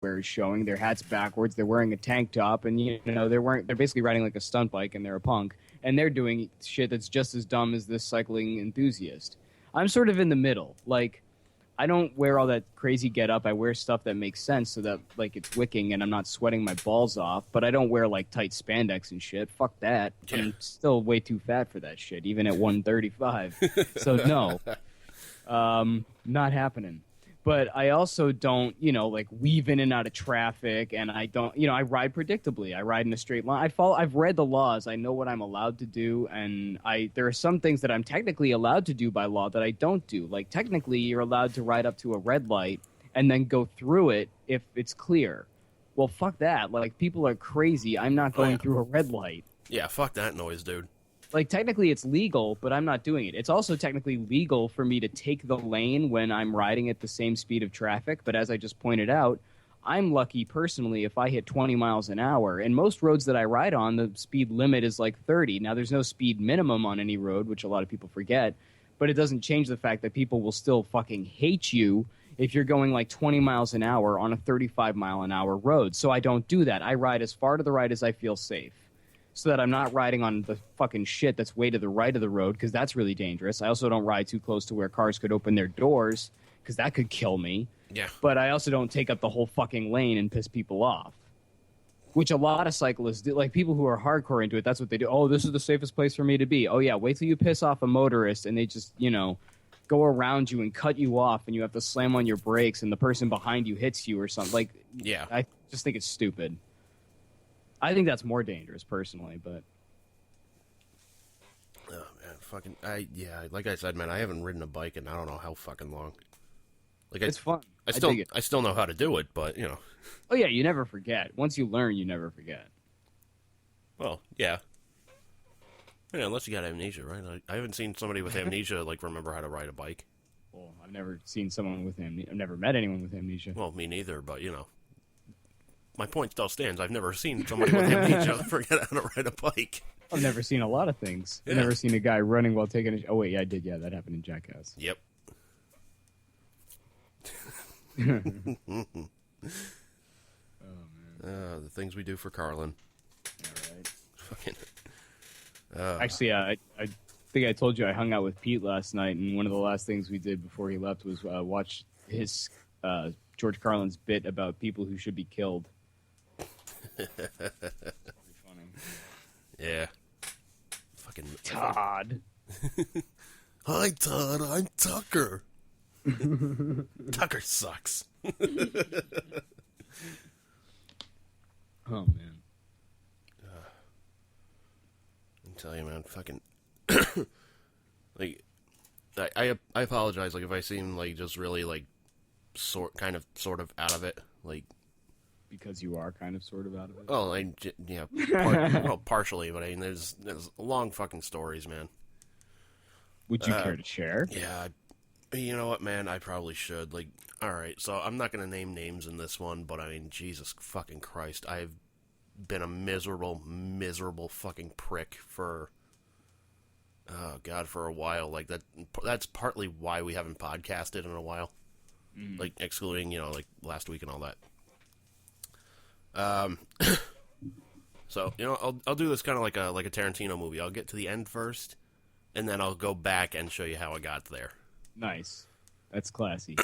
is showing. Their hat's backwards. They're wearing a tank top, and they're basically riding like a stunt bike, and they're a punk, and they're doing shit that's just as dumb as this cycling enthusiast. I'm sort of in the middle. Like, I don't wear all that crazy get up. I wear stuff that makes sense so that like it's wicking and I'm not sweating my balls off. But I don't wear like tight spandex and shit. Fuck that. Yeah. I'm still way too fat for that shit, even at 135. So no, not happening. But I also don't, like weave in and out of traffic, and I don't, I ride predictably. I ride in a straight line. I've read the laws. I know what I'm allowed to do, and there are some things that I'm technically allowed to do by law that I don't do. Like technically, you're allowed to ride up to a red light and then go through it if it's clear. Well, fuck that. Like people are crazy. I'm not going through a red light. Yeah, fuck that noise, dude. Like, technically it's legal, but I'm not doing it. It's also technically legal for me to take the lane when I'm riding at the same speed of traffic. But as I just pointed out, I'm lucky personally if I hit 20 miles an hour. And most roads that I ride on, the speed limit is like 30. Now, there's no speed minimum on any road, which a lot of people forget. But it doesn't change the fact that people will still fucking hate you if you're going like 20 miles an hour on a 35 mile an hour road. So I don't do that. I ride as far to the right as I feel safe, so that I'm not riding on the fucking shit that's way to the right of the road, because that's really dangerous. I also don't ride too close to where cars could open their doors, because that could kill me. Yeah. But I also don't take up the whole fucking lane and piss people off, which a lot of cyclists do. Like, people who are hardcore into it, that's what they do. Oh, this is the safest place for me to be. Oh, yeah, wait till you piss off a motorist, and they just, go around you and cut you off, and you have to slam on your brakes, and the person behind you hits you or something. Like, yeah. I just think it's stupid. I think that's more dangerous, personally, but... Oh, man, like I said, man, I haven't ridden a bike in I don't know how fucking long. Like, it's fun. I still know how to do it, but, Oh, yeah, you never forget. Once you learn, you never forget. Well, yeah. Yeah, unless you got amnesia, right? I haven't seen somebody with amnesia, like, remember how to ride a bike. Well, I've never seen someone with amnesia. I've never met anyone with amnesia. Well, me neither, but, my point still stands. I've never seen somebody with amnesia forget how to ride a bike. I've never seen a lot of things. Yeah. I've never seen a guy running while taking a... Oh, wait, yeah, I did. Yeah, that happened in Jackass. Yep. Oh, man. The things we do for Carlin. All right. Fucking... Actually, I think I told you I hung out with Pete last night, and one of the last things we did before he left was watch his George Carlin's bit about people who should be killed. Pretty funny. Yeah. Fucking Todd. Hi, Todd. I'm Tucker. Tucker sucks. Oh, man. I tell you, man, fucking... like, I apologize, like, if I seem, like, just really, like, sort of out of it, like... Because you are kind of sort of out of it? Oh, yeah, partially, but I mean, there's long fucking stories, man. Would you care to share? Yeah, you know what, man, I probably should. Like, alright, so I'm not gonna name names in this one, but I mean, Jesus fucking Christ, I've been a miserable fucking prick for, oh God, for a while. Like, that's partly why we haven't podcasted in a while. Like, excluding, like, last week and all that. So, I'll do this kind of like a Tarantino movie. I'll get to the end first, and then I'll go back and show you how I got there. Nice. That's classy.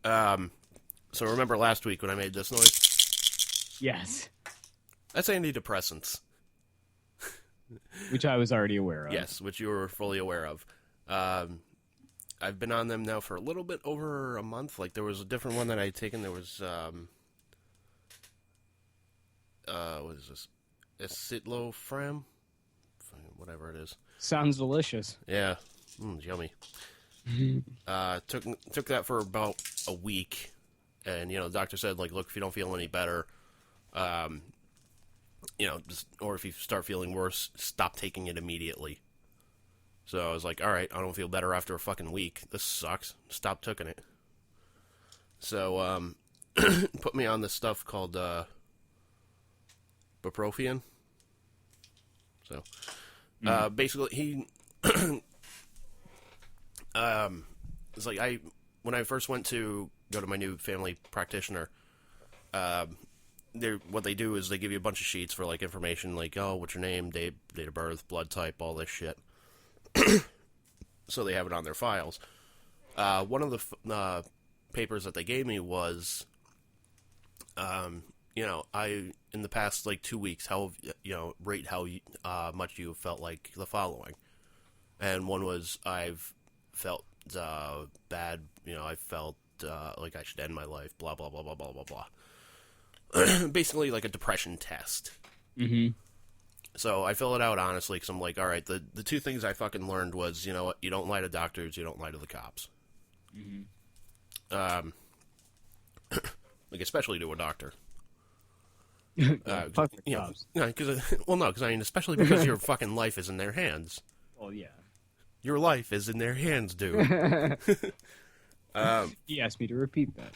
So remember last week when I made this noise? Yes. That's antidepressants. Which I was already aware of. Yes, which you were fully aware of. I've been on them now for a little bit over a month. Like, there was a different one that I had taken. There was, what is this? Escitalopram? Whatever it is. Sounds delicious. Yeah. Yummy. Took that for about a week. And, the doctor said, like, look, if you don't feel any better, or if you start feeling worse, stop taking it immediately. So I was like, all right, I don't feel better after a fucking week. This sucks. Stop taking it. So, put me on this stuff called, bupropion. So, basically, he, it's like when I first went to go to my new family practitioner, what they do is they give you a bunch of sheets for, like, information, like, oh, what's your name, date of birth, blood type, all this shit. So they have it on their files. One of the papers that they gave me was, in the past, like, 2 weeks, rate how much you felt like the following. And one was, I've felt bad, I felt like I should end my life, blah, blah, blah, blah, blah, blah, blah. Basically, like a depression test. Mm-hmm. So I fill it out honestly, because I'm like, all right, the two things I fucking learned was, you know what, you don't lie to doctors, you don't lie to the cops. Mm-hmm. Like, especially to a doctor. Fuck the cops. Because I mean, especially because your fucking life is in their hands. Well, yeah. Your life is in their hands, dude. He asked me to repeat that.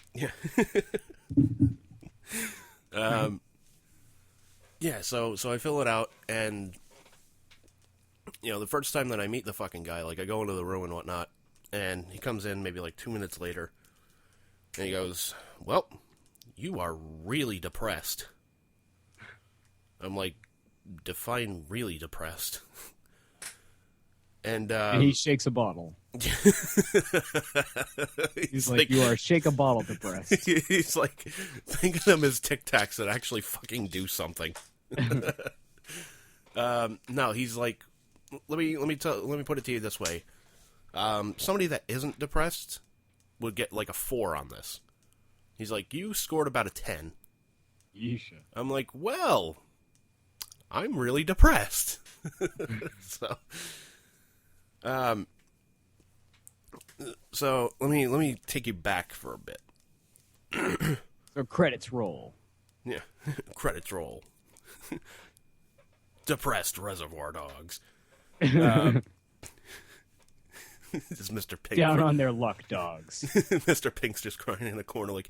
Yeah. So I fill it out, and, the first time that I meet the fucking guy, like, I go into the room and whatnot, and he comes in maybe, like, 2 minutes later, and he goes, well, you are really depressed. I'm like, define really depressed. And he shakes a bottle. He's like, you are shake a bottle depressed. He's like, think of them as Tic Tacs that actually fucking do something. No, he's like, let me put it to you this way. Somebody that isn't depressed would get like a 4 on this. He's like, you scored about a 10. Yeesha. I'm like, well, I'm really depressed. So let me take you back for a bit. So credits roll. Yeah, credits roll. Depressed Reservoir Dogs. This is Mr. Pink. Down on their luck, dogs. Mr. Pink's just crying in a corner like,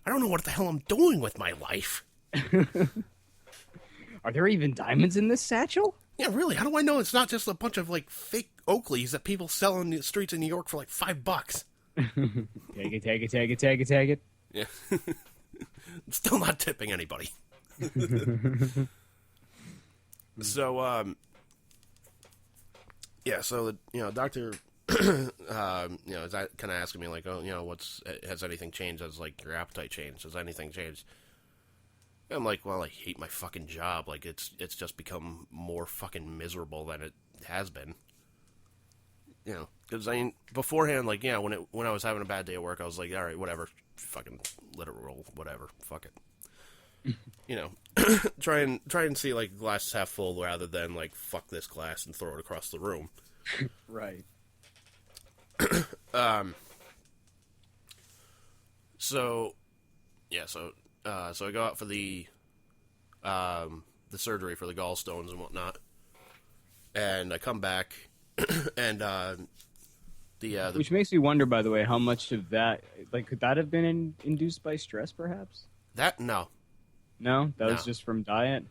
I don't know what the hell I'm doing with my life. Are there even diamonds in this satchel? Yeah, really, how do I know it's not just a bunch of, like, fake Oakleys that people sell in the streets in New York for, like, $5? Take it. Yeah. Still not tipping anybody. So, so, doctor, is that kind of asking me, like, oh, has anything changed? Has, like, your appetite changed? Has anything changed? I'm like, well, I hate my fucking job. Like, it's just become more fucking miserable than it has been. Because beforehand, like, when I was having a bad day at work, I was like, all right, whatever, fucking let it roll, whatever, fuck it. Try and see, like, glass is half full rather than, like, fuck this glass and throw it across the room. Right. So I go out for the surgery for the gallstones and whatnot, and I come back, and which makes me wonder, by the way, how much of that, like, could that have been induced by stress, perhaps? No, that was just from diet.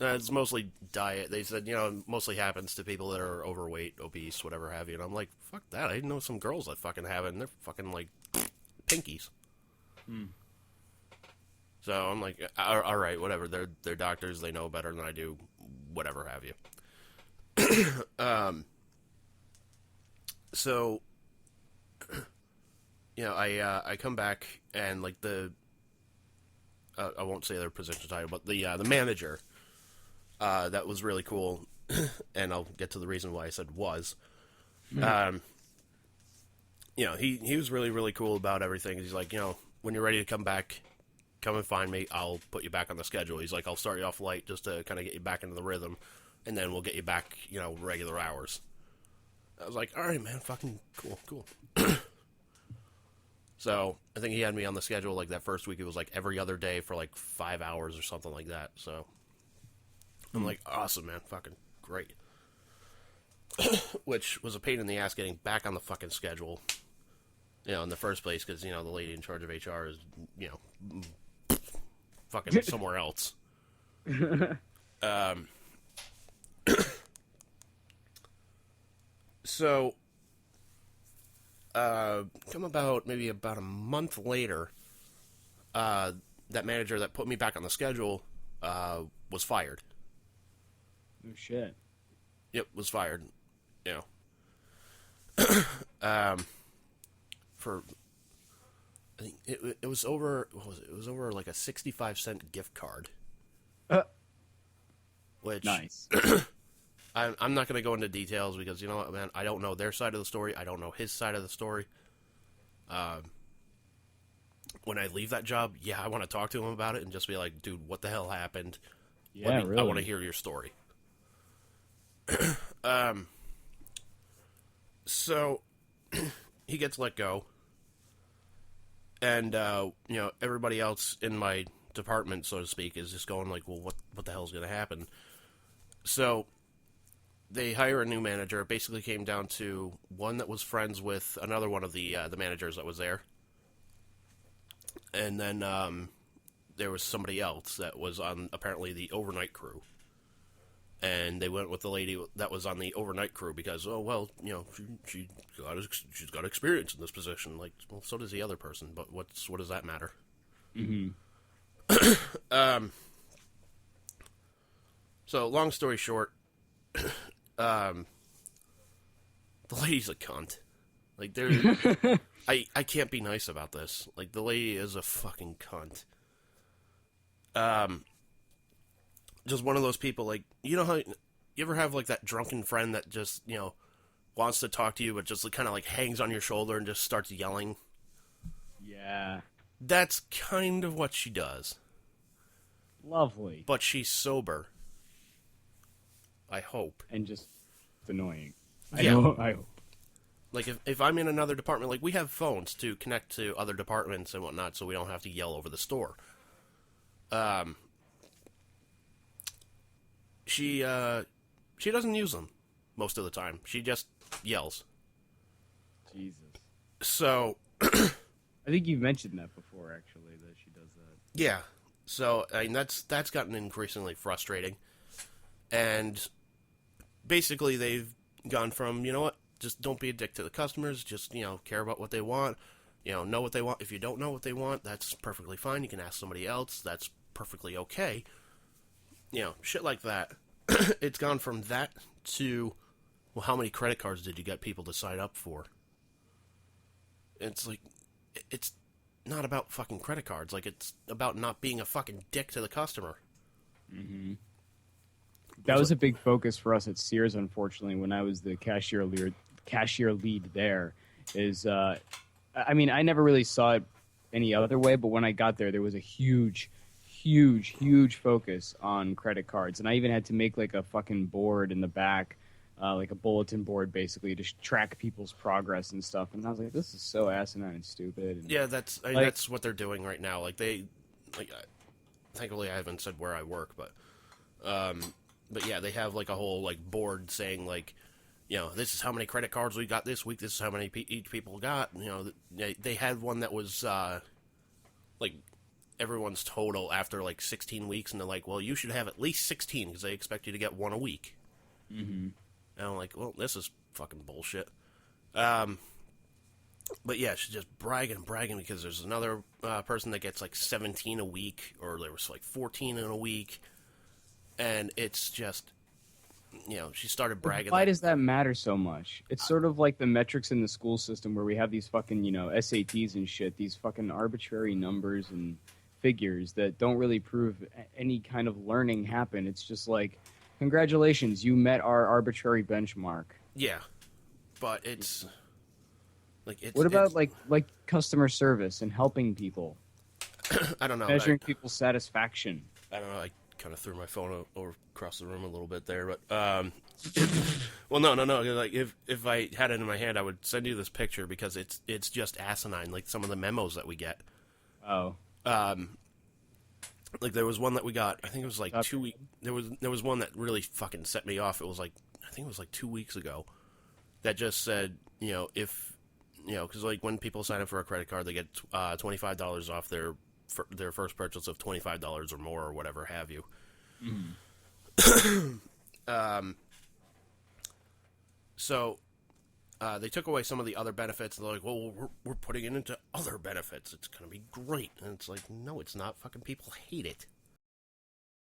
It's mostly diet. They said, it mostly happens to people that are overweight, obese, whatever have you. And I'm like, fuck that. I know some girls that fucking have it, and they're fucking like pinkies. So I'm like, all right, whatever. They're doctors. They know better than I do. Whatever have you. So, I come back and like I won't say their position title, but the manager, that was really cool, and I'll get to the reason why I said was. He was really, really cool about everything. He's like, when you're ready to come back, come and find me. I'll put you back on the schedule. He's like, I'll start you off light just to kind of get you back into the rhythm, and then we'll get you back, regular hours. I was like, all right, man, fucking cool. So I think he had me on the schedule like that first week. It was like every other day for like 5 hours or something like that. So I'm like, awesome, man, fucking great. Which was a pain in the ass getting back on the fucking schedule, in the first place, because, the lady in charge of HR is, fucking somewhere else. So, come maybe about a month later, that manager that put me back on the schedule was fired. Oh shit. Yep, was fired. You know, for I think it was over. What was it? It was over like a 65-cent gift card. Which nice. I'm not going to go into details because you know what, man. I don't know their side of the story. I don't know his side of the story. When I leave that job, yeah, I want to talk to him about it and just be like, dude, what the hell happened? Yeah, really. I want to hear your story. So he gets let go, and you know, everybody else in my department, so to speak, is just going like, well, what the hell's going to happen? So they hire a new manager. It basically came down to one that was friends with another one of the managers that was there, and then there was somebody else that was on apparently the overnight crew. And they went with the lady that was on the overnight crew because, oh, well, you know, she's got experience in this position. Like, well, so does the other person, but what does that matter? Mm-hmm. So, long story short, the lady's a cunt. Like, I can't be nice about this. Like, the lady is a fucking cunt. Just one of those people, like, you know how, you ever have, like, that drunken friend that just, you know, wants to talk to you, but just kind of, like, hangs on your shoulder and just starts yelling? Yeah. That's kind of what she does. Lovely. But she's sober. I hope. And just annoying. Yeah. I hope. Like, if I'm in another department, like, we have phones to connect to other departments and whatnot, so we don't have to yell over the store. She doesn't use them most of the time. She just yells. Jesus. So, I think you've mentioned that before, actually, that she does that. Yeah. So, I mean, that's gotten increasingly frustrating. And basically they've gone from, you know what, just don't be a dick to the customers, just, you know, care about what they want, you know what they want. If you don't know what they want, that's perfectly fine. You can ask somebody else. That's perfectly okay. You know, shit like that. It's gone from that to, well, how many credit cards did you get people to sign up for? It's like, it's not about fucking credit cards. Like, it's about not being a fucking dick to the customer. Mm-hmm. That was a big focus for us at Sears, unfortunately, when I was the cashier lead there. I mean, I never really saw it any other way, but when I got there was a huge focus on credit cards. And I even had to make, like, a fucking board in the back, like a bulletin board, basically, to track people's progress and stuff. And I was like, this is so asinine and stupid. And, yeah, that's what they're doing right now. Like, thankfully I haven't said where I work, but yeah, they have, like, a whole, like, board saying, like, you know, this is how many credit cards we got this week, this is how many each people got. You know, they had one that was, like, everyone's total after, like, 16 weeks, and they're like, well, you should have at least 16, because they expect you to get one a week. Mm-hmm. And I'm like, well, this is fucking bullshit. But yeah, she's just bragging because there's another person that gets, like, 17 a week, or there was, like, 14 in a week, and it's just, you know, she started bragging. Why does that matter so much? It's sort of like the metrics in the school system where we have these fucking, you know, SATs and shit, these fucking arbitrary numbers and figures that don't really prove any kind of learning happen. It's just like, congratulations, you met our arbitrary benchmark. Yeah, but it's like, what about like customer service and helping people? I don't know, measuring people's satisfaction. I don't know. I kind of threw my phone over across the room a little bit there, but well, no. Like, if I had it in my hand, I would send you this picture because it's just asinine. Like, some of the memos that we get. Oh. Like, there was one that we got, I think it was like 2 weeks. There was one that really fucking set me off. It was like, I think it was like 2 weeks ago, that just said, you know, if, you know, because, like, when people sign up for a credit card, they get $25 off their first purchase of $25 or more, or whatever have you. Mm. So they took away some of the other benefits. And they're like, well, we're putting it into other benefits. It's going to be great. And it's like, no, it's not. Fucking people hate it.